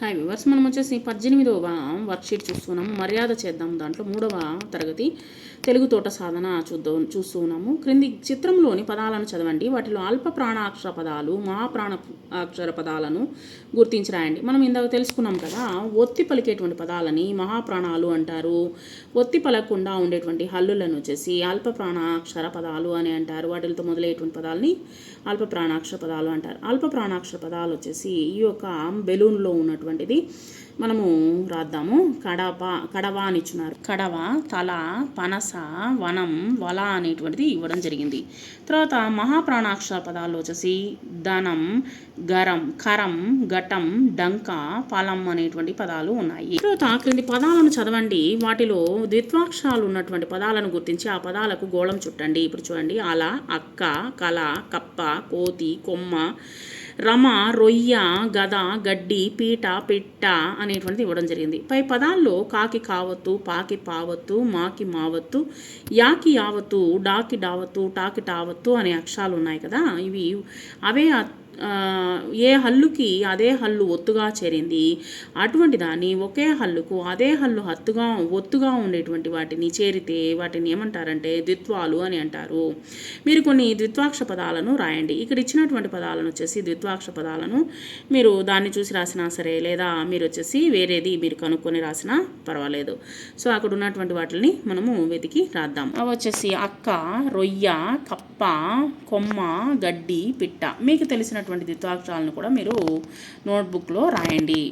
Hi viewers, మనం వచ్చేసి 18వ worksheet చూస్తున్నాము. మర్యాద చేద్దాం దాంట్లో 3వ తరగతి తెలుగు తోట సాధన చూస్తూ ఉన్నాము. క్రింది చిత్రంలోని పదాలను చదవండి. వాటిలో అల్ప ప్రాణాక్షర పదాలు, మహాప్రాణ అక్షర పదాలను గుర్తించి రాయండి. మనం ఇందాక తెలుసుకున్నాం కదా, ఒత్తి పలికేటువంటి పదాలని మహాప్రాణాలు అంటారు. ఒత్తి పలకకుండా ఉండేటువంటి హల్లులను వచ్చేసి అల్ప ప్రాణాక్షర పదాలు అని అంటారు. వాటితో మొదలయ్యేటువంటి పదాలని అల్ప ప్రాణాక్షర పదాలు అంటారు. అల్ప ప్రాణాక్షర పదాలు వచ్చేసి ఈ యొక్క బెలూన్లో ఉన్నటువంటిది మనము రాద్దాము. కడవ అని ఇచ్చున్నారు. కడవ, తల, పనస, వనం, వల అనేటువంటిది ఇవ్వడం జరిగింది. తర్వాత మహాప్రాణాక్షర పదాలు వచ్చేసి ధనం, గరం, కరం, ఘటం, డంక, ఫలం అనేటువంటి పదాలు ఉన్నాయి. తర్వాత క్రింది పదాలను చదవండి. వాటిలో ద్విత్వాక్షరాలు ఉన్నటువంటి పదాలను గుర్తించి ఆ పదాలకు గోళం చుట్టండి. ఇప్పుడు చూడండి, అల, అక్క, కల, కప్ప, కోతి, కొమ్మ, రమ, రొయ్య, గద, గడ్డి, పీట, పిట్ట అనేటువంటిది ఇవ్వడం జరిగింది. పై పదాల్లో కాకి కావత్తు, పాకి పావత్తు, మాకి మావత్తు, యాకి యావత్తు, డాకి డావత్తు, టాకి టావత్తు అనే అక్షరాలు ఉన్నాయి కదా. ఇవి అవే ఏ హల్లుకి అదే హల్లు ఒత్తుగా చేరింది. అటువంటి దాన్ని ఒకే హల్లుకు అదే హల్లు ఒత్తుగా ఉండేటువంటి వాటిని చేరితే వాటిని ఏమంటారంటే ద్విత్వాలు అని అంటారు. మీరు కొన్ని ద్విత్వాక్ష పదాలను రాయండి. ఇక్కడ ఇచ్చినటువంటి పదాలను వచ్చేసి ద్విత్వాక్ష పదాలను మీరు దాన్ని చూసి రాసినా సరే, లేదా మీరు వచ్చేసి వేరేది మీరు కనుక్కొని రాసినా పర్వాలేదు. సో అక్కడ ఉన్నటువంటి వాటిని మనము వెతికి రాద్దాం. అవి వచ్చేసి అక్క, రొయ్య, కప్ప, కొమ్మ, గడ్డి, పిట్ట. మీకు తెలిసిన ద్విత్వాక్షరాలను కూడా మీరు నోట్బుక్లో రాయండి.